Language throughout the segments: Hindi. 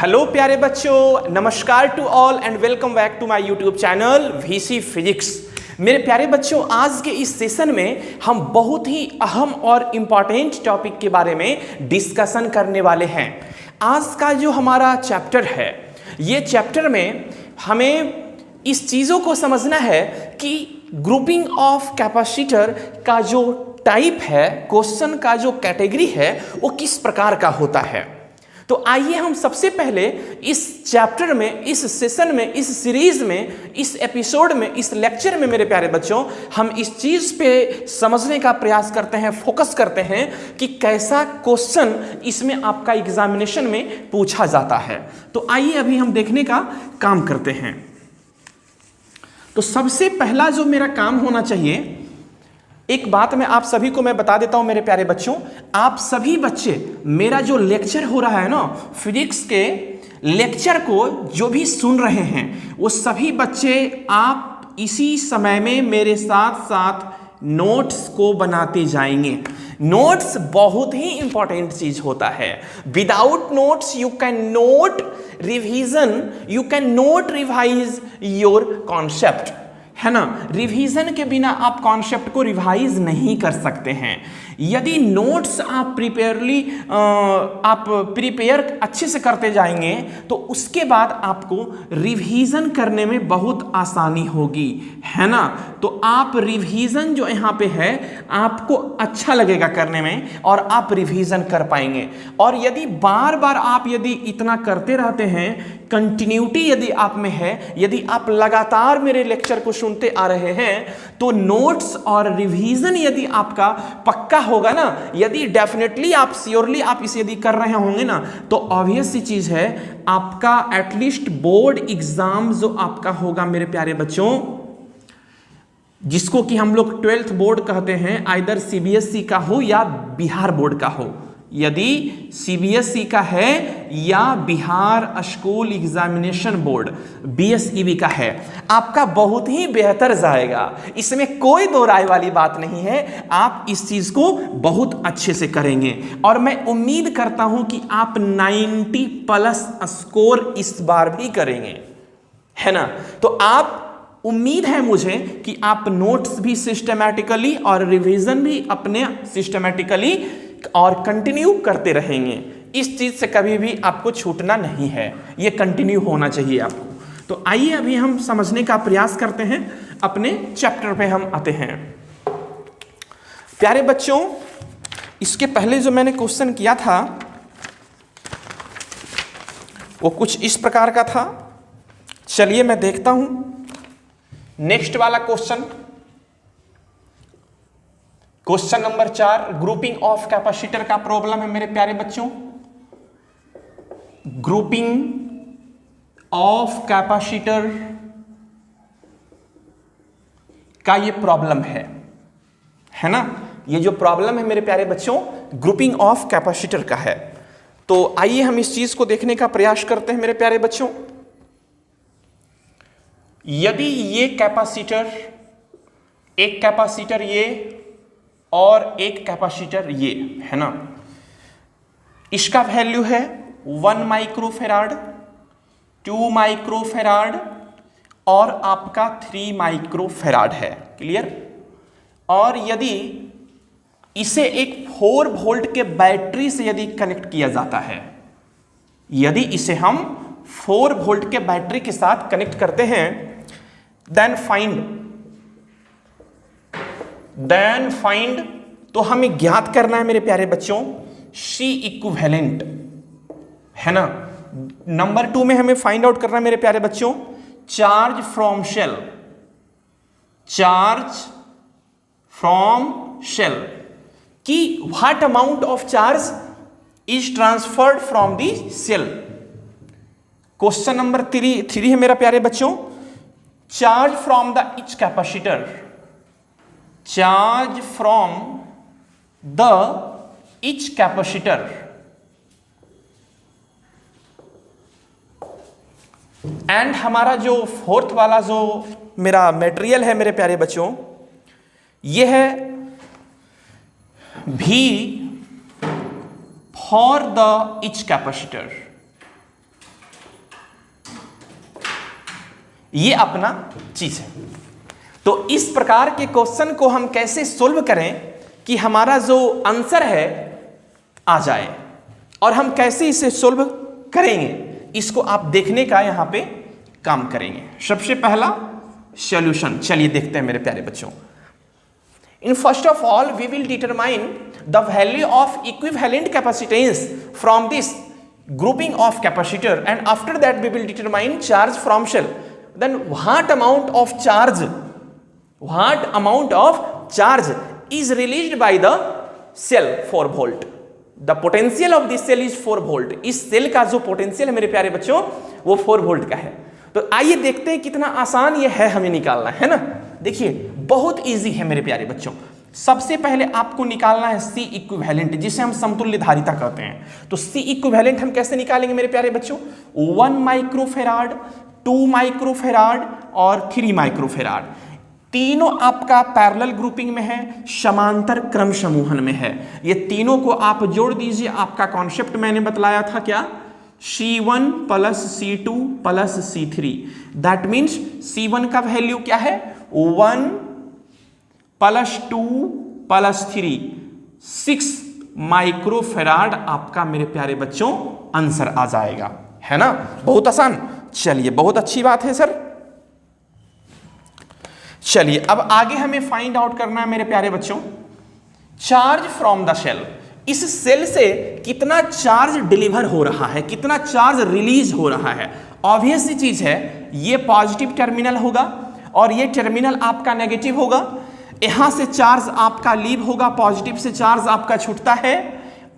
हेलो प्यारे बच्चों, नमस्कार to all and welcome back to my YouTube channel VC physics. मेरे प्यारे बच्चों, आज के इस सेशन में हम बहुत ही अहम और इम्पॉर्टेंट टॉपिक के बारे में डिस्कशन करने वाले हैं। आज का जो हमारा चैप्टर है, ये चैप्टर में हमें इस चीज़ों को समझना है कि ग्रुपिंग ऑफ कैपेसिटर का जो टाइप है, क्वेश्चन का जो कैटेगरी है, वो किस प्रकार का होता है। तो आइए हम सबसे पहले इस चैप्टर में, इस सेशन में, इस सीरीज में, इस एपिसोड में, इस लेक्चर में मेरे प्यारे बच्चों, हम इस चीज़ पे समझने का प्रयास करते हैं, फोकस करते हैं कि कैसा क्वेश्चन इसमें आपका एग्जामिनेशन में पूछा जाता है। तो आइए अभी हम देखने का काम करते हैं। तो सबसे पहला जो मेरा काम होना चाहिए, एक बात मैं आप सभी को मैं बता देता हूं मेरे प्यारे बच्चों, आप सभी बच्चे मेरा जो लेक्चर हो रहा है ना, फिजिक्स के लेक्चर को जो भी सुन रहे हैं, वो सभी बच्चे आप इसी समय में मेरे साथ साथ नोट्स को बनाते जाएंगे। नोट्स बहुत ही इंपॉर्टेंट चीज होता है। Without notes you can note revision, you can note revise your concept, है ना। रिवीजन के बिना आप कॉन्सेप्ट को रिवाइज नहीं कर सकते हैं। यदि नोट्स आप प्रिपेयर अच्छे से करते जाएंगे तो उसके बाद आपको रिवीजन करने में बहुत आसानी होगी, है ना। तो आप रिवीजन जो यहाँ पे है, आपको अच्छा लगेगा करने में और आप रिवीजन कर पाएंगे। और यदि बार बार आप यदि इतना करते रहते हैं, कंटिन्यूटी यदि आप में है, यदि आप लगातार मेरे लेक्चर को सुनते आ रहे हैं, तो नोट्स और रिवीजन यदि आपका पक्का होगा ना, यदि डेफिनेटली आप श्योरली आप इसे यदि कर रहे होंगे ना, तो ऑब्वियस सी चीज है, आपका एटलीस्ट बोर्ड एग्जाम जो आपका होगा मेरे प्यारे बच्चों, जिसको कि हम लोग 12th बोर्ड कहते हैं, आइदर सीबीएसई का हो या बिहार बोर्ड का हो। यदि सीबीएसई का है या Bihar school examination board BSEB का है, आपका बहुत ही बेहतर जाएगा, इसमें कोई दो राय वाली बात नहीं है। आप इस चीज को बहुत अच्छे से करेंगे और मैं उम्मीद करता हूं कि आप 90+ स्कोर इस बार भी करेंगे, है ना। तो आप उम्मीद है मुझे कि आप नोट्स भी सिस्टमैटिकली और रिवीजन भी अपने सिस्टमैटिकली और कंटिन्यू करते रहेंगे। इस चीज से कभी भी आपको छूटना नहीं है, ये कंटिन्यू होना चाहिए आपको। तो आइए अभी हम समझने का प्रयास करते हैं, अपने चैप्टर पे हम आते हैं। प्यारे बच्चों, इसके पहले जो मैंने क्वेश्चन किया था वो कुछ इस प्रकार का था। चलिए मैं देखता हूं नेक्स्ट वाला question, question number 4, grouping of capacitor का प्रॉब्लम है मेरे प्यारे बच्चों। ग्रुपिंग ऑफ कैपेसिटर का ये प्रॉब्लम है ना। ये जो प्रॉब्लम है मेरे प्यारे बच्चों, ग्रुपिंग ऑफ कैपेसिटर का है। तो आइए हम इस चीज को देखने का प्रयास करते हैं मेरे प्यारे बच्चों। यदि ये कैपेसिटर, एक कैपेसिटर ये और एक कैपेसिटर ये, है ना, इसका वैल्यू है 1 माइक्रोफेराड, 2 माइक्रोफेराड और आपका 3 माइक्रोफेराड है। क्लियर। और यदि इसे एक 4 वोल्ट के बैटरी से यदि कनेक्ट किया जाता है, यदि इसे हम 4 वोल्ट के बैटरी के साथ कनेक्ट करते हैं, देन फाइंड, तो हमें ज्ञात करना है मेरे प्यारे बच्चों C इक्विवेलेंट, है ना। नंबर 2 में हमें फाइंड आउट करना है मेरे प्यारे बच्चों charge from shell, charge from shell कि what amount of charge is transferred from the shell. Question number 3 है मेरा प्यारे बच्चों, charge from the each capacitor, charge from the each capacitor and हमारा जो 4th वाला जो मेरा मटेरियल है मेरे प्यारे बच्चों, ये है V for the each capacitor, ये अपना चीज है। तो इस प्रकार के क्वेश्चन को हम कैसे सोल्व करें कि हमारा जो आंसर है आ जाए, और हम कैसे इसे सोल्व करेंगे इसको आप देखने का यहां पे काम करेंगे। सबसे पहला सॉल्यूशन चलिए देखते हैं मेरे प्यारे बच्चों। In first of all, we will determine the value of equivalent capacitance from this grouping of capacitor, and after that we will determine charge from cell. Then what amount of charge is released by the cell 4 volt. The potential of this cell is 4 volt. इस सेल का जो पोटेंशियल है मेरे प्यारे बच्चों वो 4 वोल्ट का है। तो आइए देखते हैं कितना आसान ये है हमें निकालना, है ना। देखिए बहुत इजी है मेरे प्यारे बच्चों। सबसे पहले आपको निकालना है सी इक्विवेलेंट, जिसे हम समतुल्य धारिता कहते हैं। तो सी इक्विवेलेंट हम कैसे निकालेंगे मेरे प्यारे बच्चों? 1 माइक्रोफेराड, 2 माइक्रोफेराड और 3 माइक्रोफेराड, तीनों आपका पैरेलल ग्रुपिंग में है, समांतर क्रम समूहन में है। ये तीनों को आप जोड़ दीजिए। आपका कॉन्सेप्ट मैंने बतलाया था क्या? C1 plus C2 plus C3। That means C1 का वैल्यू क्या है? 1 प्लस 2 प्लस 3, 6 माइक्रोफेराड आपका मेरे प्यारे बच्चों आंसर आ जाएगा, है ना। बहुत आसान। चलिए बहुत अच्छी बात है सर। चलिए अब आगे हमें फाइंड आउट करना है मेरे प्यारे बच्चों चार्ज फ्रॉम द सेल। इस सेल से कितना चार्ज डिलीवर हो रहा है, कितना चार्ज रिलीज हो रहा है। ऑब्वियस सी चीज है, ये पॉजिटिव टर्मिनल होगा और ये टर्मिनल आपका नेगेटिव होगा। यहां से चार्ज आपका लीव होगा, पॉजिटिव से चार्ज आपका छूटता है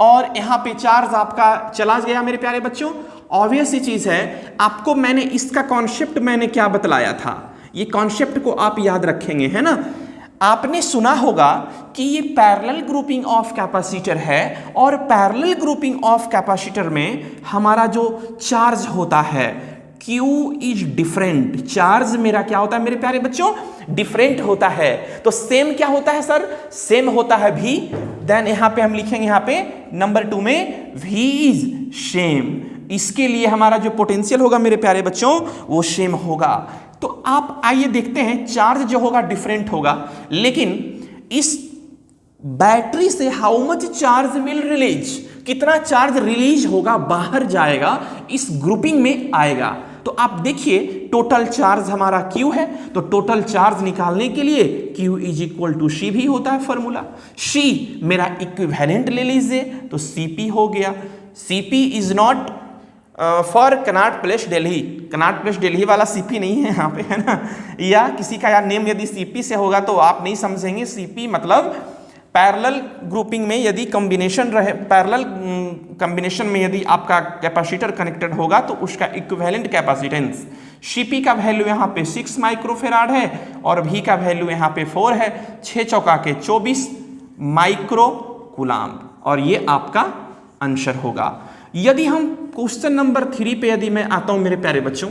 और यहां पे चार्ज आपका चला गया मेरे प्यारे बच्चों। ऑब्वियस सी चीज है, आपको मैंने इसका कॉन्सेप्ट मैंने क्या बतलाया था, ये कॉन्सेप्ट को आप याद रखेंगे, है ना। आपने सुना होगा कि ये पैरेलल ग्रुपिंग ऑफ कैपेसिटर है और पैरेलल ग्रुपिंग ऑफ कैपेसिटर में हमारा जो चार्ज होता है Q इज डिफरेंट। चार्ज मेरा क्या होता है मेरे प्यारे बच्चों? डिफरेंट होता है। तो सेम क्या होता है सर? सेम होता है V। देन यहां पे हम लिखेंगे, यहां पे नंबर 2 में V इज सेम। इसके लिए हमारा जो पोटेंशियल होगा मेरे प्यारे बच्चों वो सेम होगा। तो आप आइए देखते हैं, चार्ज जो होगा डिफरेंट होगा, लेकिन इस बैटरी से how much charge will release, कितना चार्ज रिलीज होगा, बाहर जाएगा, इस ग्रुपिंग में आएगा। तो आप देखिए टोटल चार्ज हमारा Q है, तो टोटल चार्ज निकालने के लिए Q is equal to C भी होता है फॉर्मूला। C मेरा इक्विवेलेंट ले लीजिए तो CP हो गया। CP is not for Connaught place Delhi. Connaught place Delhi वाला CP नहीं है यहाँ पे, है ना। या किसी का यार नेम यदि CP से होगा तो आप नहीं समझेंगे। CP मतलब पैरेलल ग्रुपिंग में यदि कॉम्बिनेशन रहे, पैरेलल कॉम्बिनेशन में यदि आपका कैपेसिटर कनेक्टेड होगा तो उसका इक्विवेलेंट कैपेसिटेंस। CP का वैल्यू यहाँ पे 6 माइक्रोफेराड है और V का वैल्यू यहाँ पे 4 है। 6 चौका के 24 माइक्रो कूलाम्ब, और ये आपका आंसर होगा। यदि हम क्वेश्चन नंबर 3 पे यदि मैं आता हूं मेरे प्यारे बच्चों,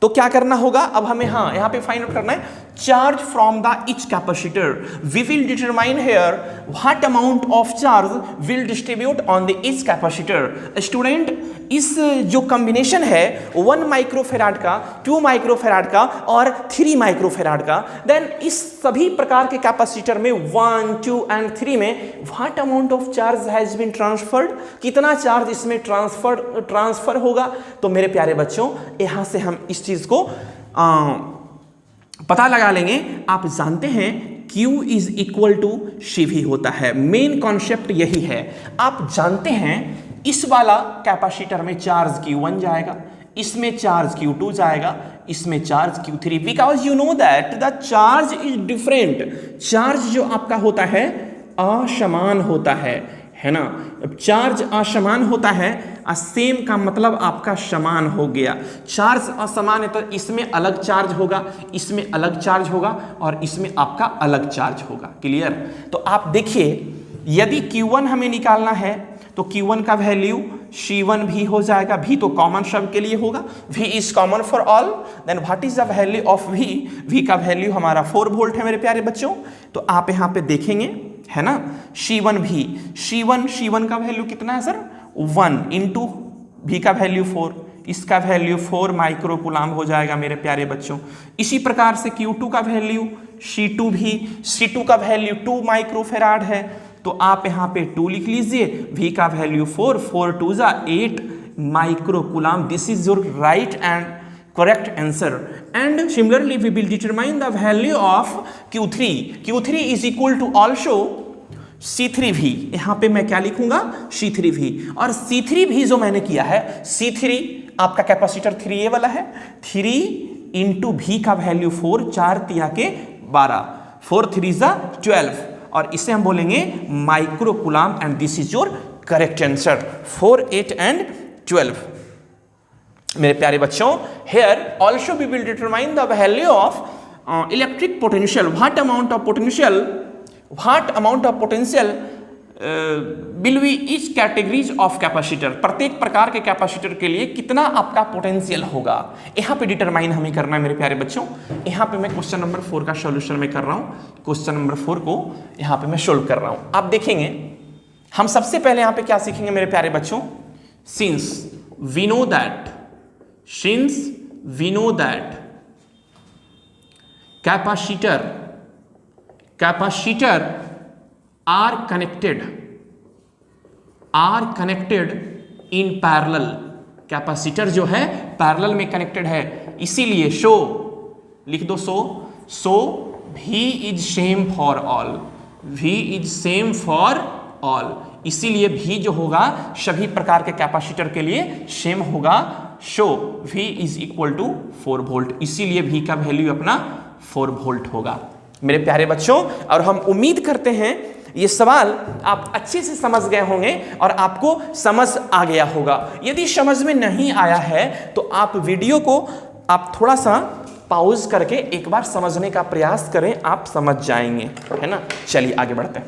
तो क्या करना होगा अब हमें? हाँ, यहां पे फाइंड आउट करना है charge from the each capacitor. We will determine here what amount of charge will distribute on the each capacitor. Student, इस जो कॉम्बिनेशन है 1 माइक्रोफेराड का, 2 माइक्रोफेराड का और 3 माइक्रोफेराड का, देन इस सभी प्रकार के कैपेसिटर में 1, 2 एंड 3 में what amount of charge has been transferred, कितना चार्ज इसमें ट्रांसफर होगा। तो मेरे प्यारे बच्चों यहां से हम इस चीज को पता लगा लेंगे। आप जानते हैं Q is equal to CV होता है। मेन कॉन्सेप्ट यही है। आप जानते हैं इस वाला कैपेसिटर में चार्ज Q1 जाएगा, इसमें चार्ज Q2 जाएगा, इसमें charge Q3, because you know that the charge is different. Charge जो आपका होता है असमान होता है ना। चार्ज असमान होता है, सेम का मतलब आपका समान हो गया। चार्ज असमान है तो इसमें अलग चार्ज होगा, इसमें अलग चार्ज होगा और इसमें आपका अलग चार्ज होगा। क्लियर? तो आप देखिए यदि Q1 हमें निकालना है तो Q1 का वैल्यू C1 भी हो जाएगा। V तो कॉमन सब के लिए होगा, V is common for all. Then what is the value of V? V का वैल्यू हमारा 4 वोल्ट है मेरे प्यारे बच्चों। तो आप यहाँ पे देखेंगे, है ना, C1 का वैल्यू कितना है सर? 1 इंटू V का वैल्यू 4 इसका वैल्यू 4 माइक्रो कूलाम हो जाएगा मेरे प्यारे बच्चों। इसी प्रकार से Q2 का वैल्यू C2 का वैल्यू 2 माइक्रोफेराड है, तो आप यहाँ पे 2 लिख लीजिए। V का वैल्यू 4 2 जा 8 micro coulomb. This is your right and correct answer. And similarly we will determine the value of Q3 is equal to also C3V। यहाँ पे मैं क्या लिखूंगा, C3V। और C3V जो मैंने किया है, C3 आपका कैपेसिटर 3A वाला है, 3 इंटू V का वैल्यू 4, 4 तिया के 12, 4 3 जा 12, और इसे हम बोलेंगे micro coulomb. And this is your correct answer 4 8 and 12। मेरे प्यारे बच्चों, here also we will determine the value of electric potential. What amount of potential will be each categories of capacitor। प्रत्येक प्रकार के कैपेसिटर के लिए कितना आपका पोटेंशियल होगा, यहाँ पे डिटरमाइन हमें करना है मेरे प्यारे बच्चों। यहाँ पे मैं क्वेश्चन नंबर 4 का सॉल्यूशन में कर रहा हूँ। क्वेश्चन नंबर 4 को यहाँ पे मैं सोल्व कर रहा हूँ। आप देखेंगे हम सबसे पहले यहाँ पे क्या सीखेंगे मेरे प्यारे बच्चों, since we know that capacitor are connected in parallel। Capacitor जो है पैरेलल में कनेक्टेड है, इसीलिए लिख दो so V is same for all। इसीलिए V जो होगा सभी प्रकार के कैपेसिटर के लिए सेम होगा। V is equal to 4 volt, इसीलिए V का वैल्यू अपना 4 वोल्ट होगा मेरे प्यारे बच्चों। और हम उम्मीद करते हैं ये सवाल आप अच्छे से समझ गए होंगे और आपको समझ आ गया होगा। यदि समझ में नहीं आया है तो आप वीडियो को आप थोड़ा सा पॉज करके एक बार समझने का प्रयास करें, आप समझ जाएंगे, है ना। चलिए आगे बढ़ते हैं।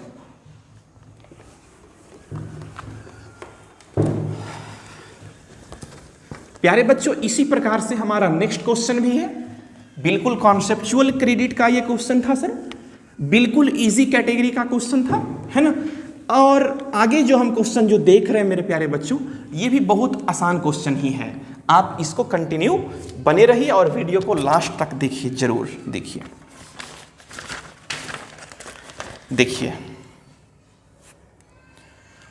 प्यारे बच्चों, इसी प्रकार से हमारा नेक्स्ट क्वेश्चन भी है। बिल्कुल कॉन्सेप्चुअल क्रेडिट का ये क्वेश्चन था सर, बिल्कुल इजी कैटेगरी का क्वेश्चन था, है ना। और आगे जो हम क्वेश्चन जो देख रहे हैं मेरे प्यारे बच्चों, ये भी बहुत आसान क्वेश्चन ही है। आप इसको कंटिन्यू बने रहिए और वीडियो को लास्ट तक देखिए, जरूर देखिए।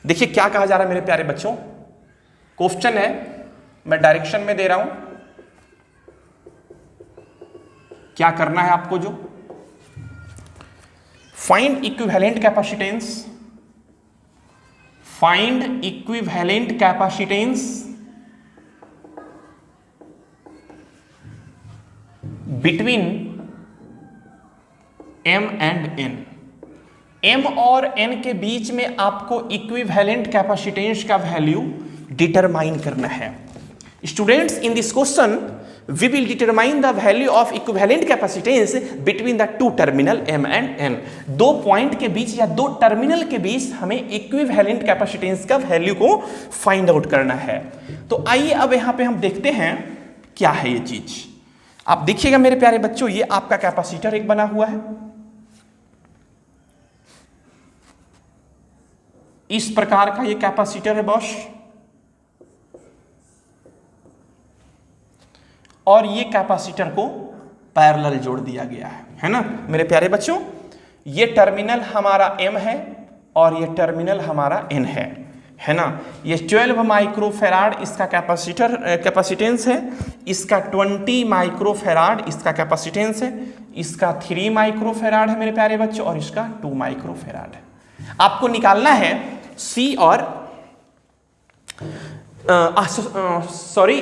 देखिए क्या कहा जा रहा है मेरे प्यारे बच्चों। क्वेश्चन है, मैं डायरेक्शन में दे रहा हूं, क्या करना है आपको, जो find equivalent capacitance between M and N। M और N के बीच में आपको इक्विवेलेंट कैपेसिटेंस का वैल्यू डिटरमाइन करना है। Students, in this question we will determine the value of equivalent capacitance between the two terminal M and N। दो पॉइंट के बीच या दो टर्मिनल के बीच हमें इक्विवेलेंट कैपेसिटेंस का वैल्यू को फाइंड आउट करना है। तो आइए अब यहां पे हम देखते हैं क्या है ये चीज। आप देखिएगा मेरे प्यारे बच्चों, ये आपका कैपेसिटर एक बना हुआ है, इस प्रकार का ये कैपेसिटर है बॉस, और ये कैपेसिटर को पैरेलल जोड़ दिया गया है ना मेरे प्यारे बच्चों। ये टर्मिनल हमारा M है और ये टर्मिनल हमारा N है ना। ये 12 माइक्रोफेराड इसका कैपेसिटेंस है, इसका 20 माइक्रोफेराड इसका कैपेसिटेंस है, इसका 3 माइक्रोफेराड है मेरे प्यारे बच्चों, और इसका 2 माइक्रोफेराड है। आपको निकालना है C और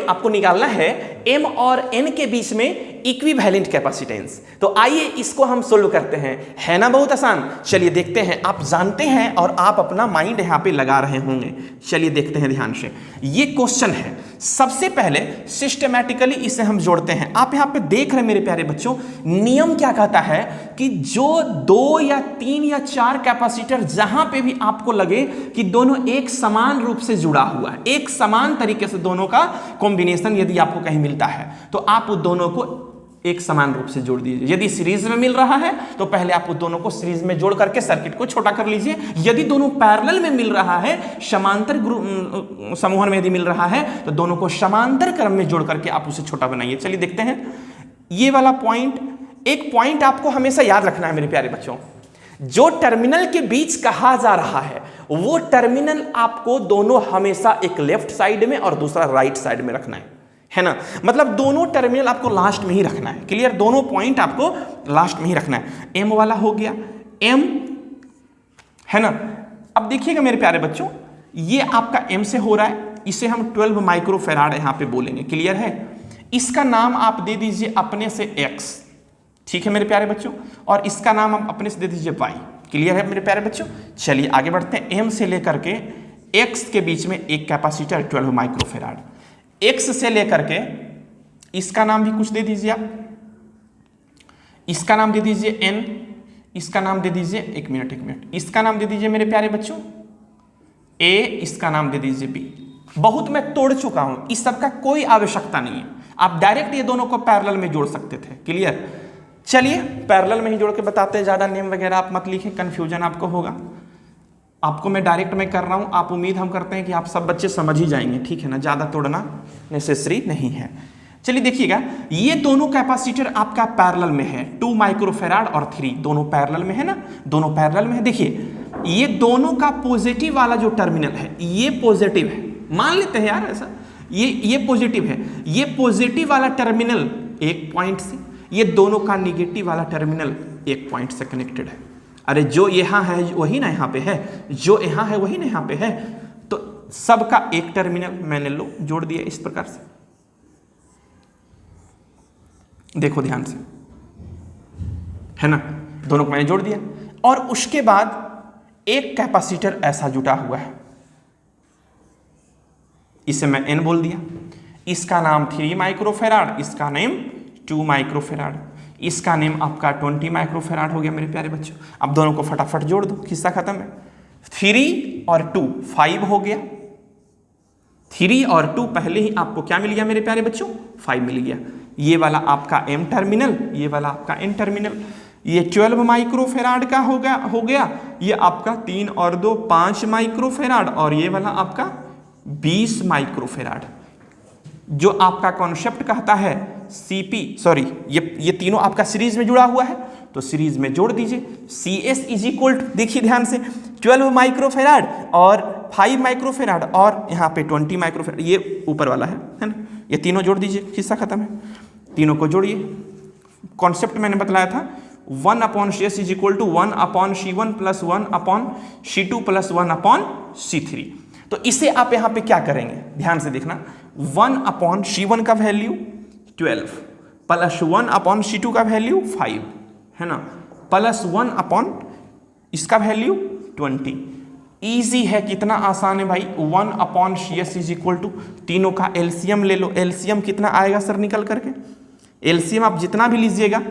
आपको निकालना है M और N के बीच में इक्विवेलेंट कैपेसिटेंस। तो आइए इसको हम सोल्व करते हैं, है ना बहुत आसान। चलिए देखते हैं, आप जानते हैं और आप अपना माइंड यहाँ पे लगा रहे होंगे। चलिए देखते हैं ध्यान से, ये क्वेश्चन है। सबसे पहले सिस्टमैटिकली इसे हम जोड़ते हैं। आप यहाँ पे देख रहे हैं मेरे प्यारे बच्चों, नियम क्या कहता है कि जो 2 या 3 या 4 कैपेसिटर जहां पे भी आपको लगे कि दोनों एक समान रूप से जुड़ा हुआ है, एक समान तरीके से दोनों का कॉम्बिनेशन यदि आपको कहीं मिलता है, तो आप उन दोनों को एक समान रूप से जोड़ दीजिए। यदि सीरीज में मिल रहा है तो पहले आप दोनों को सीरीज में जोड़ करके सर्किट को छोटा कर लीजिए। यदि दोनों पैरेलल में मिल रहा है, समांतर समूहन में यदि मिल रहा है तो दोनों को समांतर क्रम में जोड़ करके आप उसे छोटा बनाइए। चलिए देखते हैं ये वाला पॉइंट। एक पॉइंट आपको हमेशा याद रखना है मेरे प्यारे बच्चों, जो टर्मिनल के बीच कहा जा रहा है वो टर्मिनल आपको दोनों हमेशा एक लेफ्ट साइड में और दूसरा राइट साइड में रखना है ना। मतलब दोनों टर्मिनल आपको लास्ट में ही रखना है। क्लियर? दोनों पॉइंट आपको लास्ट में ही रखना है। एम वाला हो गया, एम है ना। अब देखिएगा मेरे प्यारे बच्चों, ये आपका एम से हो रहा है, इसे हम 12 माइक्रोफेराड यहां पे बोलेंगे। क्लियर है? इसका नाम आप दे दीजिए अपने से एक्स, ठीक है मेरे प्यारे बच्चों, और इसका नाम आप अपने से दे दीजिए वाई। क्लियर है मेरे प्यारे बच्चों? चलिए आगे बढ़ते हैं। एम से लेकर के एक्स के बीच में एक कैपेसिटर 12 माइक्रोफेराड, एक्स से लेकर के इसका नाम भी कुछ दे दीजिए आप, इसका नाम दे दीजिए एन, इसका नाम दे दीजिए, एक मिनट, इसका नाम दे दीजिए मेरे प्यारे बच्चों ए, इसका नाम दे दीजिए बी। बहुत मैं तोड़ चुका हूं, इस सब का कोई आवश्यकता नहीं है, आप डायरेक्ट ये दोनों को पैरेलल में जोड़ सकते थे। क्लियर? चलिए पैरेलल में ही जोड़ के बताते हैं, ज्यादा नेम वगैरह आप मत लिखें, कंफ्यूजन आपको होगा। आपको मैं डायरेक्ट में कर रहा हूं, आप उम्मीद हम करते हैं कि आप सब बच्चे समझ ही जाएंगे, ठीक है ना, ज्यादा तोड़ना नेसेसरी नहीं है। चलिए देखिएगा, ये दोनों कैपेसिटर आपका पैरेलल में है, 2 माइक्रोफेराड और 3 दोनों पैरेलल में है ना, दोनों पैरेलल में है। देखिए ये दोनों का पॉजिटिव वाला जो टर्मिनल है ये पॉजिटिव है, मान लेते हैं यार ऐसा, ये पॉजिटिव है, ये पॉजिटिव वाला टर्मिनल एक पॉइंट से, ये दोनों का निगेटिव वाला टर्मिनल एक पॉइंट से कनेक्टेड है। अरे जो यहां है वही ना यहां पे है, जो यहां है वही ना यहां पे है, तो सबका एक टर्मिनल मैंने लो जोड़ दिया इस प्रकार से। देखो ध्यान से, है ना, दोनों को मैंने जोड़ दिया। और उसके बाद एक कैपेसिटर ऐसा जुटा हुआ है, इसे मैं एन बोल दिया, इसका नाम 3 माइक्रोफेराड, इसका नेम 2 माइक्रोफेराड, इसका नेम आपका 20 माइक्रोफेराड हो गया मेरे प्यारे बच्चों। अब दोनों को फटाफट जोड़ दो, किस्सा खत्म है। 3 और 2 5 हो गया, 3 और 2 पहले ही आपको क्या मिल गया मेरे प्यारे बच्चों, 5 मिल गया। ये वाला आपका एम टर्मिनल, ये वाला आपका एन टर्मिनल, ये 12 माइक्रोफेराड का हो गया, ये आपका 3 और 2 5 माइक्रोफेराड, और ये वाला आपका 20 माइक्रोफेराड। जो आपका कॉन्सेप्ट कहता है सीपी, सॉरी ये तीनों आपका सीरीज में जुड़ा हुआ है, तो सीरीज में जोड़ दीजिए। C S is equal to, देखिए ध्यान से, 12 माइक्रोफेराड और 5 माइक्रोफेराड और यहाँ पे 20 माइक्रोफेराड, ये ऊपर वाला है ना, ये तीनों जोड़ दीजिए, किस्सा खत्म है। तीनों को जोड़िए, कॉन्सेप्ट मैंने बतलाया था, 1/CS is equal to 1/C1 plus 1/C2 plus 1/C3। तो इसे आप यहां पे क्या करेंगे, ध्यान से देखना, 1/C1 का वैल्यू 12 प्लस 1/C2 का वैल्यू 5 है ना, प्लस 1/ इसका वैल्यू 20। इजी है, कितना आसान है भाई। 1/CS इज इक्वल टू, तीनों का एलसीएम ले लो, एलसीएम कितना आएगा सर निकल करके, एलसीएम आप जितना भी लीजिएगा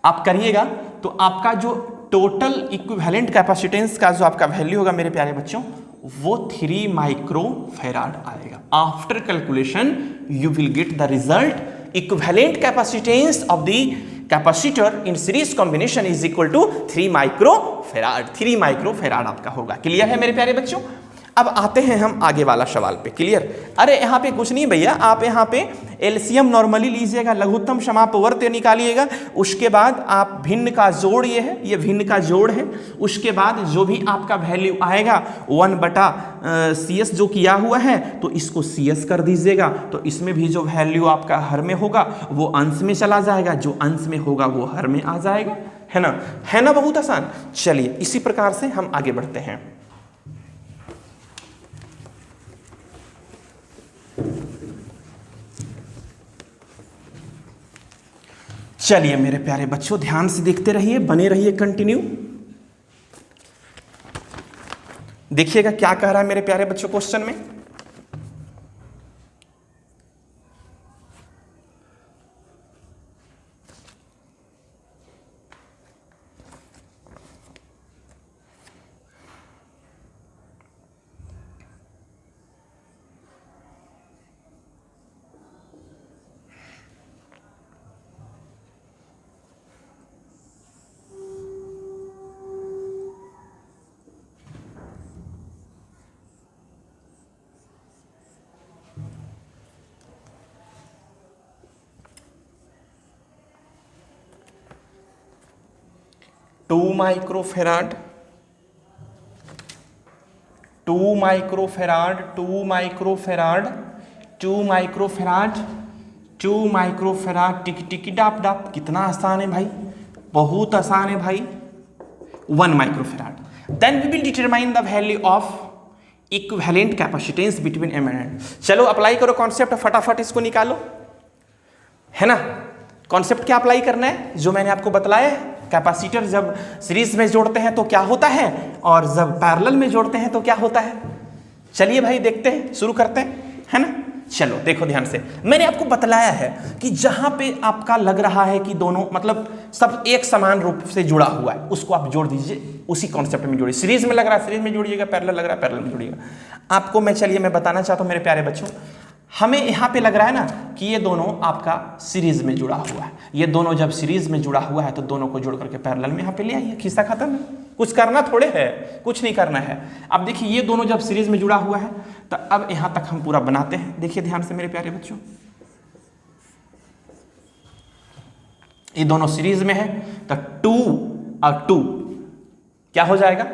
आप करिएगा तो आपका जो टोटल इक्विवेलेंट कैपेसिटेंस का जो आपका वैल्यू होगा मेरे प्यारे बच्चों, वो 3 माइक्रोफेराड आएगा। After calculation you will get the result equivalent capacitance of the capacitor in series combination is equal to 3 microfarad. 3 microfarad आपका होगा। क्लियर है मेरे प्यारे बच्चों? अब आते हैं हम आगे वाला सवाल पे। क्लियर? अरे यहाँ पे कुछ नहीं भैया, आप यहाँ पे एलसीएम नॉर्मली लीजिएगा, लघुत्तम समापवर्त्य निकालिएगा, उसके बाद आप भिन्न का जोड़, ये है, ये भिन्न का जोड़ है, उसके बाद जो भी आपका वैल्यू आएगा 1/CS जो किया हुआ है तो इसको CS कर दीजिएगा, तो इसमें भी जो वैल्यू आपका हर में होगा वो अंश में चला जाएगा, जो अंश में होगा वो हर में आ जाएगा, है ना, है ना, बहुत आसान। चलिए इसी प्रकार से हम आगे बढ़ते हैं। चलिए मेरे प्यारे बच्चों ध्यान से देखते रहिए, बने रहिए कंटिन्यू। देखिएगा क्या कह रहा है मेरे प्यारे बच्चों क्वेश्चन में। 2 microfarad, 2 microfarad, 2 microfarad, 2 microfarad, 2 microfarad, टिक टिक डाप डाप। कितना आसान है भाई, बहुत आसान है भाई। 1 microfarad. Then we will determine the value of equivalent capacitance between M and N. चलो अप्लाई करो कॉन्सेप्ट, फटाफट इसको निकालो, है ना। कॉन्सेप्ट क्या अप्लाई करना है, जो मैंने आपको बतलाया है। कैपेसिटर जब सीरीज में जोड़ते हैं तो क्या होता है, और जब पैरेलल में जोड़ते हैं तो क्या होता है। चलिए भाई देखते हैं, शुरू करते हैं, है ना। चलो देखो ध्यान से, मैंने आपको बतलाया है कि जहां पे आपका लग रहा है कि दोनों मतलब सब एक समान रूप से जुड़ा हुआ है, उसको आप जोड़ दीजिए, उसी कॉन्सेप्ट में जोड़िए। सीरीज में लग रहा है सीरीज में जोड़िएगा, पैरेलल लग रहा है पैरेलल में जोड़िएगा। आपको मैं बताना चाहता हूं मेरे प्यारे बच्चों, हमें यहां पे लग रहा है ना कि ये दोनों आपका सीरीज में जुड़ा हुआ है। ये दोनों जब सीरीज में जुड़ा हुआ है तो दोनों को जोड़ करके पैरेलल में यहां पे ले आइए, खिस्सा खत्म है। कुछ करना थोड़े है, कुछ नहीं करना है। अब देखिए ये दोनों जब सीरीज में जुड़ा हुआ है तो अब यहां तक हम पूरा बनाते हैं। देखिए ध्यान से मेरे प्यारे बच्चों, ये दोनों सीरीज में है तो 2 और 2 क्या हो जाएगा,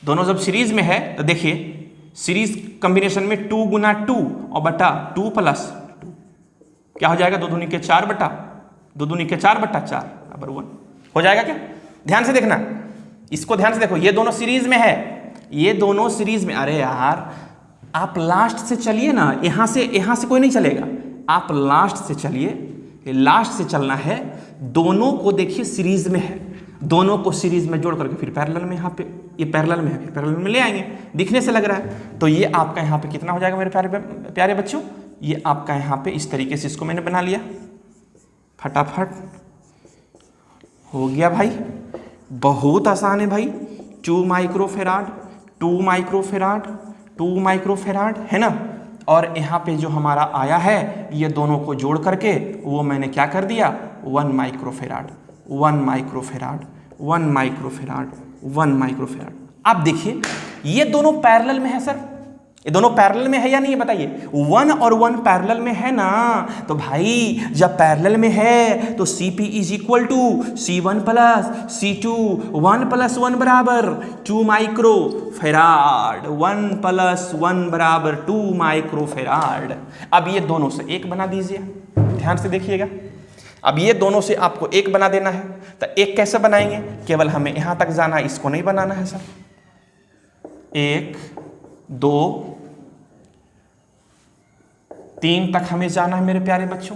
दोनों जब सीरीज में है तो देखिए सीरीज कॉम्बिनेशन में 2 गुना 2 और बटा 2 प्लस 2 क्या हो जाएगा, 2 दूनी के 4 बटा 2 दूनी के 4 बटा 4 बराबर 1 हो जाएगा क्या। ध्यान से देखना, इसको ध्यान से देखो, ये दोनों सीरीज में है, ये दोनों सीरीज में। अरे यार आप लास्ट से चलिए ना, यहां से कोई नहीं चलेगा, आप लास्ट से चलिए, लास्ट से चलना है। दोनों को देखिए सीरीज में है, दोनों को सीरीज में जोड़ करके फिर पैरेलल में, यहाँ पे ये पैरेलल में है, फिर पैरेलल में ले आएंगे। दिखने से लग रहा है तो ये आपका यहाँ पे कितना हो जाएगा मेरे प्यारे बच्चों, ये आपका यहाँ पे इस तरीके से इसको मैंने बना लिया, फटाफट हो गया भाई, बहुत आसान है भाई। 2 माइक्रोफेराड, 2 माइक्रोफेराड, 2 माइक्रोफेराड, है ना। और यहाँ पे जो हमारा आया है ये दोनों को जोड़ करके वो मैंने क्या कर दिया, 1 माइक्रोफेराड, 1 माइक्रोफेराड, 1 माइक्रोफेराड, 1 माइक्रोफेराड। आप देखिए ये दोनों पैरेलल में है सर, ये दोनों पैरेलल में है या नहीं है बताइए। 1 और 1 पैरेलल में है ना, तो भाई जब पैरेलल में है तो Cp is equal to C1 plus C2, 1 plus 1 बराबर 2 माइक्रोफेराड, 1 प्लस 1 बराबर 2 माइक्रोफेराड। अब ये दोनों से एक बना दीजिए, ध्यान से देखिएगा। अब ये दोनों से आपको एक बना देना है, तो एक कैसे बनाएंगे, केवल हमें यहां तक जाना है, इसको नहीं बनाना है सर। 1 2 3 तक हमें जाना है मेरे प्यारे बच्चों,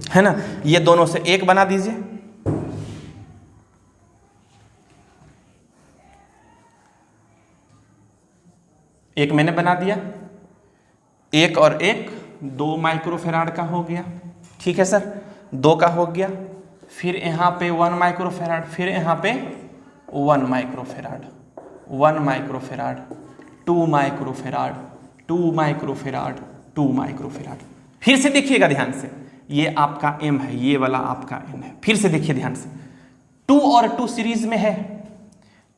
है ना। ये दोनों से एक बना दीजिए, एक मैंने बना दिया, 1 और 1 2 माइक्रोफेराड का हो गया, ठीक है सर, 2 का हो गया। फिर यहाँ पे 1 माइक्रोफेराड, फिर यहाँ पे 1 microfarad, 1 microfarad, 2 microfarad, 2 microfarad, 2 microfarad. फिर से देखिएगा ध्यान से, ये आपका M है, ये वाला आपका N है। फिर से देखिए ध्यान से, 2 और 2 सीरीज में है,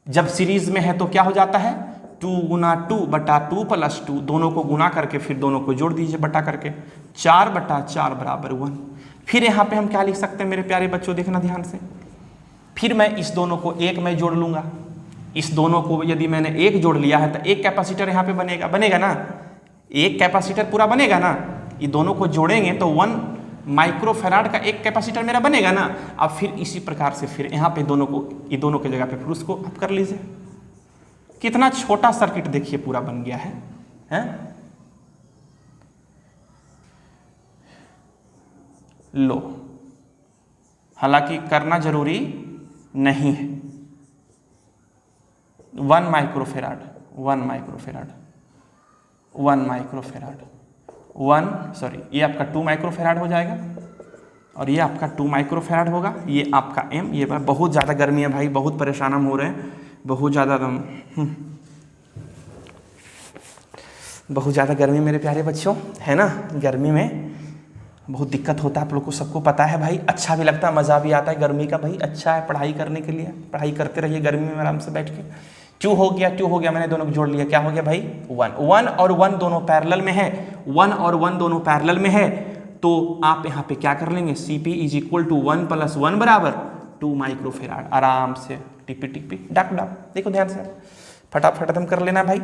जब सीरीज में है तो क्या हो जाता है, 2 गुना 2 बटा 2 प्लस 2, दोनों को गुना करके फिर दोनों को जोड़ दीजिए बटा करके, 4 बटा 4 बराबर 1। फिर यहाँ पे हम क्या लिख सकते हैं मेरे प्यारे बच्चों, देखना ध्यान से। फिर मैं इस दोनों को एक में जोड़ लूंगा, इस दोनों को यदि मैंने एक जोड़ लिया है तो एक कैपेसिटर यहाँ पे बनेगा ना, एक कैपेसिटर पूरा बनेगा ना। ये दोनों को जोड़ेंगे तो 1 माइक्रोफेराड का एक कैपेसिटर मेरा बनेगा ना। अब फिर इसी प्रकार से फिर यहाँ पे दोनों को, ये दोनों के जगह पे फिर उसको आप कर लीजिए। कितना छोटा सर्किट देखिए पूरा बन गया है, हैं? लो, हालांकि करना जरूरी नहीं है। 1 माइक्रोफेराड, 1 माइक्रोफेराड, 1 माइक्रोफेराड, 1 सॉरी ये आपका 2 माइक्रोफेराड हो जाएगा और ये आपका 2 माइक्रोफेराड होगा। ये आपका M, ये बहुत ज़्यादा गर्मी है भाई, बहुत परेशान हम हो रहे हैं, बहुत ज़्यादा बहुत ज़्यादा गर्मी मेरे प्यारे बच्चों, है ना। गर्मी में बहुत दिक्कत होता है, आप लोग को सबको पता है भाई। अच्छा भी लगता है, मज़ा भी आता है गर्मी का भाई, अच्छा है पढ़ाई करने के लिए, पढ़ाई करते रहिए गर्मी में आराम से बैठ के। 2 हो गया, मैंने दोनों को जोड़ लिया, क्या हो गया भाई 1 और 1 दोनों पैरेलल में है, 1 और 1 दोनों पैरेलल में है तो आप यहाँ पे क्या कर लेंगे, Cp इज इक्वल टू 1 + 1 बराबर 2 माइक्रोफेराड। आराम से टिपी टिपी डक डक, देखो ध्यान से, फटाफट खत्म कर लेना भाई।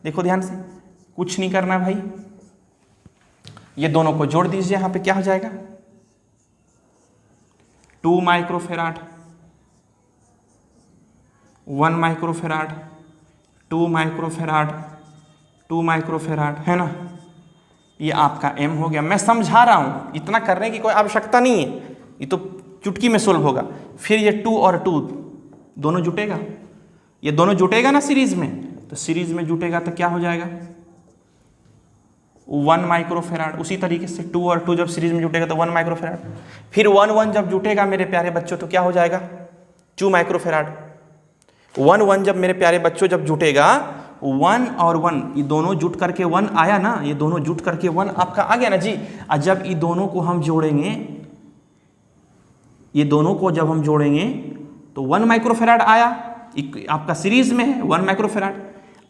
देखो ध्यान से, कुछ नहीं करना भाई। ये दोनों को जोड़ दीजिए, यहाँ पे क्या हो जाएगा 2 माइक्रोफेराड, 1 माइक्रोफेराड, 2 माइक्रोफेराड, 2 माइक्रोफेराड, है ना। ये आपका m हो गया। मैं समझा रहा हूं, इतना करने की कोई आवश्यकता नहीं है, ये तो चुटकी में सोल्व होगा। फिर ये 2 और 2 दोनों जुटेगा, ये दोनों जुटेगा ना सीरीज में, तो सीरीज में जुटेगा तो क्या हो जाएगा 1 माइक्रोफेराड। उसी तरीके से 2 और 2 जब सीरीज में जुटेगा तो 1 माइक्रोफेराड। फिर 1 1 जब जुटेगा मेरे प्यारे बच्चों तो क्या हो जाएगा 2 माइक्रोफेराड। 1 1 जब मेरे प्यारे बच्चों जब जुटेगा 1 और 1 ये दोनों जुट करके 1 आया ना, ये दोनों जुट करके 1 आपका आ गया ना जी। और जब ये दोनों को हम जोड़ेंगे, ये दोनों को जब हम जोड़ेंगे तो 1 माइक्रोफेराड आया, आपका सीरीज में है 1 माइक्रोफेराड।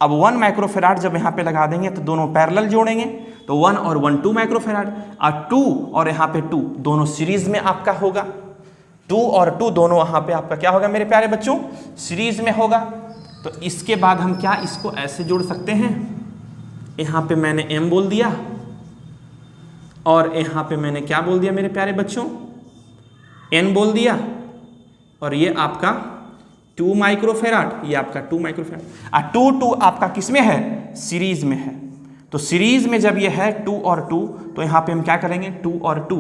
अब 1 माइक्रोफेराड जब यहाँ पे लगा देंगे तो दोनों पैरेलल जोड़ेंगे, तो 1 और 1 2 माइक्रोफेराड, और 2 और यहाँ पे 2 दोनों सीरीज में आपका होगा। 2 और 2 दोनों यहाँ पे आपका क्या होगा मेरे प्यारे बच्चों, सीरीज में होगा। तो इसके बाद हम क्या इसको ऐसे जोड़ सकते हैं, यहाँ पे मैंने m बोल दिया और यहाँ पे मैंने क्या बोल दिया मेरे प्यारे बच्चों, n बोल दिया, और ये आपका 2 माइक्रोफेराड, ये आपका 2 माइक्रोफेराड। और 2 2 आपका किस में है, सीरीज में है। तो सीरीज में जब ये है 2 और 2 तो यहाँ पे हम क्या करेंगे 2 और 2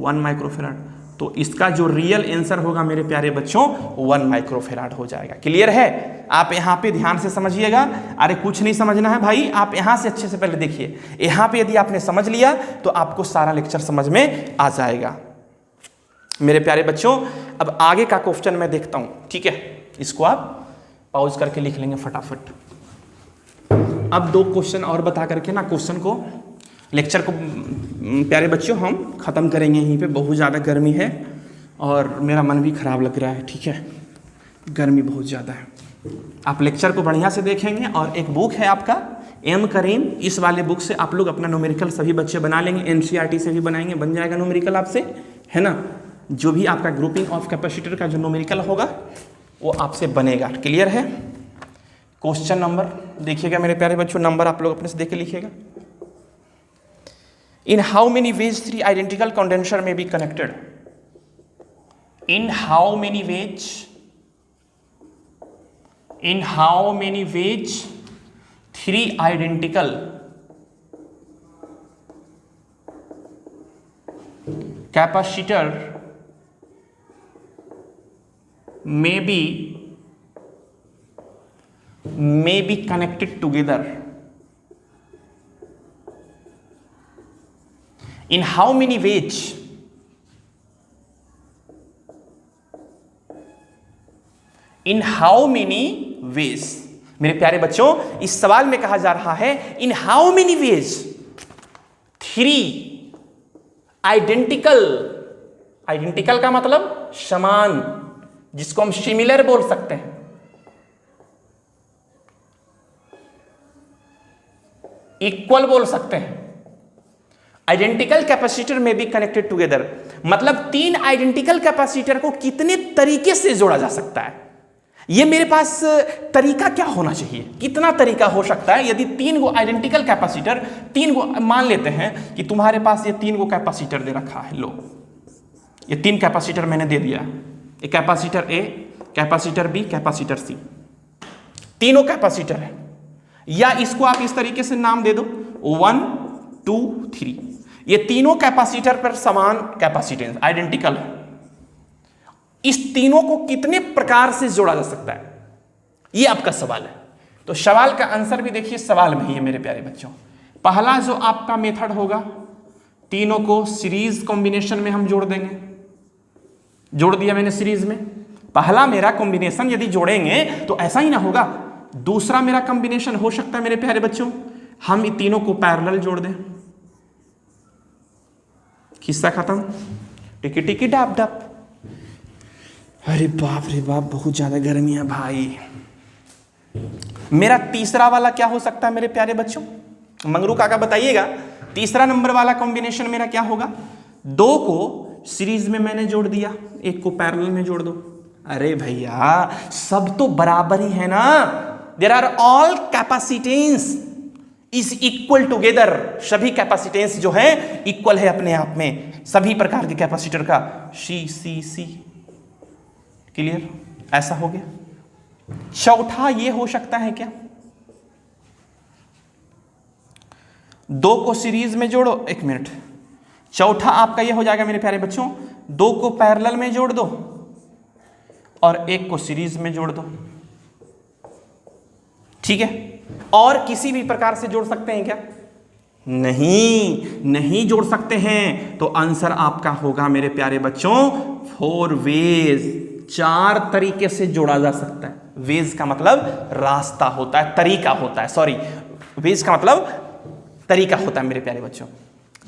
1 माइक्रोफेराड। तो इसका जो रियल आंसर होगा मेरे प्यारे बच्चों 1 माइक्रोफेराड हो जाएगा। क्लियर है? आप यहाँ पे ध्यान से समझिएगा। अरे कुछ नहीं समझना है भाई, आप यहाँ से अच्छे से पहले देखिए। यहाँ पे यदि आपने समझ लिया तो आपको सारा लेक्चर समझ में आ जाएगा मेरे प्यारे बच्चों। अब आगे का क्वेश्चन मैं देखता हूँ, ठीक है, इसको आप पॉज करके लिख लेंगे फटाफट। अब 2 क्वेश्चन और बता करके ना क्वेश्चन को, लेक्चर को प्यारे बच्चों हम ख़त्म करेंगे यहीं पे। बहुत ज़्यादा गर्मी है और मेरा मन भी ख़राब लग रहा है, ठीक है, गर्मी बहुत ज़्यादा है। आप लेक्चर को बढ़िया से देखेंगे और एक बुक है आपका एम करीम, इस वाले बुक से आप लोग अपना न्यूमेरिकल सभी बच्चे बना लेंगे, एनसीईआरटी से भी बनाएंगे, बन जाएगा न्यूमेरिकल आपसे, है ना। जो भी आपका ग्रुपिंग ऑफ कैपेसिटर का जो न्यूमेरिकल होगा वो आपसे बनेगा। क्लियर है? क्वेश्चन नंबर देखिएगा मेरे प्यारे बच्चों, नंबर आप लोग अपने से देख के लिखिएगा। In how many ways 3 identical condenser may be connected? In how many ways 3 identical capacitor may be connected together? In how many ways? In how many ways? मेरे प्यारे बच्चों, इस सवाल में कहा जा रहा है in how many ways 3 identical का मतलब समान, जिसको हम सिमिलर बोल सकते हैं, इक्वल बोल सकते हैं। आइडेंटिकल कैपेसिटर में भी कनेक्टेड टुगेदर मतलब 3 आइडेंटिकल कैपेसिटर को कितने तरीके से जोड़ा जा सकता है। ये मेरे पास तरीका क्या होना चाहिए, कितना तरीका हो सकता है। यदि 3 गो आइडेंटिकल कैपेसिटर, 3 गो मान लेते हैं कि तुम्हारे पास ये 3 गो कैपेसिटर दे रखा है, लो ये 3 कैपेसिटर मैंने दे दिया, ये कैपेसिटर ए, कैपेसिटर बी, कैपेसिटर सी, तीनों कैपेसिटर है। या इसको आप इस तरीके से नाम दे दो 1 2 3, ये तीनों कैपेसिटर पर समान कैपेसिटेंस आइडेंटिकल है। इस तीनों को कितने प्रकार से जोड़ा जा सकता है, ये आपका सवाल है। तो सवाल का आंसर भी देखिए सवाल में ही है मेरे प्यारे बच्चों। पहला जो आपका मेथड होगा, तीनों को सीरीज कॉम्बिनेशन में हम जोड़ देंगे। जोड़ दिया मैंने सीरीज में। पहला मेरा कॉम्बिनेशन यदि जोड़ेंगे तो ऐसा ही ना होगा। दूसरा मेरा कॉम्बिनेशन हो सकता है मेरे प्यारे बच्चों, हम इन तीनों को पैरेलल जोड़ दें। किस्सा खत्म, टिकी टिकी डाप डाप। अरे बाप रे बाप, बहुत ज्यादा गर्मी है भाई। मेरा तीसरा वाला क्या हो सकता है मेरे प्यारे बच्चों, मंगरू काका बताइएगा। तीसरा नंबर वाला कॉम्बिनेशन मेरा क्या होगा, 2 को सीरीज में मैंने जोड़ दिया, 1 को पैरेलल में जोड़ दो। अरे भैया सब तो बराबर ही है ना, there are all capacitance is equal together, सभी कैपेसिटेंस जो है इक्वल है अपने आप में, सभी प्रकार के कैपेसिटर का सी। क्लियर? ऐसा हो गया। चौथा ये हो सकता है क्या, 2 को सीरीज में जोड़ो, 1 मिनट, चौथा आपका ये हो जाएगा मेरे प्यारे बच्चों, 2 को पैरेलल में जोड़ दो और 1 को सीरीज में जोड़ दो। ठीक है? और किसी भी प्रकार से जोड़ सकते हैं क्या? नहीं जोड़ सकते हैं। तो आंसर आपका होगा मेरे प्यारे बच्चों 4 वेज, 4 तरीके से जोड़ा जा सकता है। वेज का मतलब रास्ता होता है, तरीका होता है, सॉरी, वेज का मतलब तरीका होता है मेरे प्यारे बच्चों।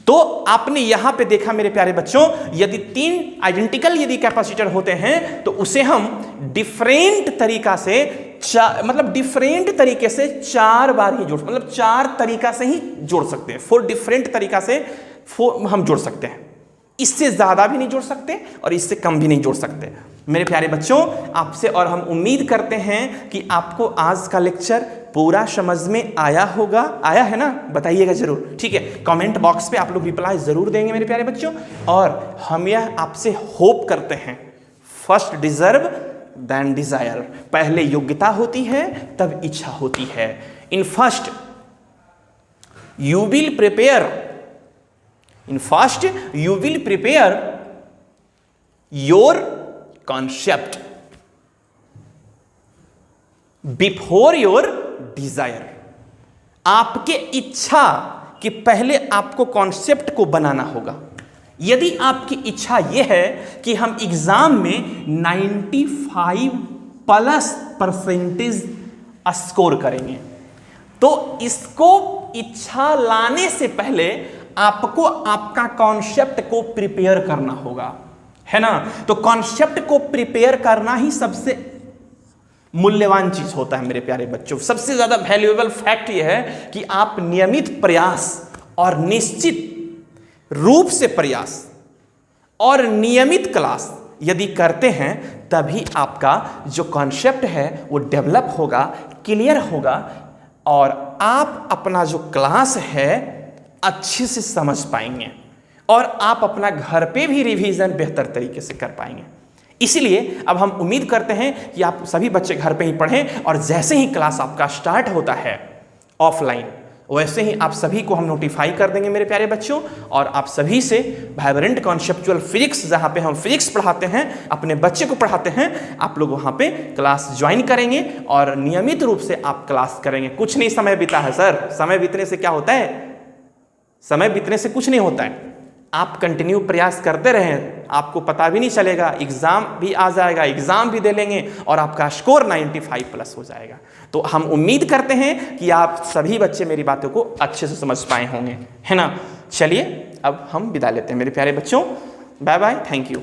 तो आपने यहां पे देखा मेरे प्यारे बच्चों, यदि 3 आइडेंटिकल यदि कैपेसिटर होते हैं तो उसे हम डिफरेंट तरीका से डिफरेंट तरीके से 4 बार ही जोड़, मतलब 4 तरीका से ही जोड़ सकते हैं। 4 डिफरेंट तरीका से हम जोड़ सकते हैं, इससे ज्यादा भी नहीं जोड़ सकते और इससे कम भी नहीं जोड़ सकते। मेरे प्यारे बच्चों, आपसे और हम उम्मीद करते हैं कि आपको आज का लेक्चर पूरा समझ में आया होगा। आया है ना? बताइएगा जरूर। ठीक है, कमेंट बॉक्स पे आप लोग रिप्लाई जरूर देंगे मेरे प्यारे बच्चों। और हम यह आपसे होप करते हैं, फर्स्ट डिजर्व देन डिजायर, पहले योग्यता होती है तब इच्छा होती है। In first you will prepare, your concept before your desire. आपके इच्छा के पहले आपको कॉन्सेप्ट को बनाना होगा। यदि आपकी इच्छा यह है कि हम एग्जाम में 95+ स्कोर करेंगे, तो इसको इच्छा लाने से पहले आपको आपका कॉन्सेप्ट को प्रिपेयर करना होगा, है ना? तो कॉन्सेप्ट को प्रिपेयर करना ही सबसे मूल्यवान चीज होता है मेरे प्यारे बच्चों। सबसे ज्यादा वैल्यूएबल फैक्ट यह है कि आप नियमित प्रयास और निश्चित रूप से प्रयास और नियमित क्लास यदि करते हैं तभी आपका जो कॉन्सेप्ट है वो डेवलप होगा, क्लियर होगा और आप अपना जो क्लास है अच्छे से समझ पाएंगे और आप अपना घर पे भी रिवीजन बेहतर तरीके से कर पाएंगे। इसीलिए अब हम उम्मीद करते हैं कि आप सभी बच्चे घर पे ही पढ़ें और जैसे ही क्लास आपका स्टार्ट होता है ऑफलाइन, वैसे ही आप सभी को हम नोटिफाई कर देंगे मेरे प्यारे बच्चों। और आप सभी से वाइब्रेंट कॉन्सेप्चुअल फिजिक्स, जहां पे हम फिजिक्स पढ़ाते हैं, अपने बच्चे को पढ़ाते हैं, आप लोग वहां पे क्लास ज्वाइन करेंगे और नियमित रूप से आप क्लास करेंगे। कुछ नहीं समय बीता है सर, समय बीतने से क्या होता है? समय बीतने से कुछ नहीं होता है। आप कंटिन्यू प्रयास करते रहें, आपको पता भी नहीं चलेगा, एग्जाम भी आ जाएगा, एग्जाम भी दे लेंगे और आपका स्कोर 95+ हो जाएगा। तो हम उम्मीद करते हैं कि आप सभी बच्चे मेरी बातों को अच्छे से समझ पाए होंगे, है ना? चलिए अब हम विदा लेते हैं मेरे प्यारे बच्चों। Bye bye, thank you.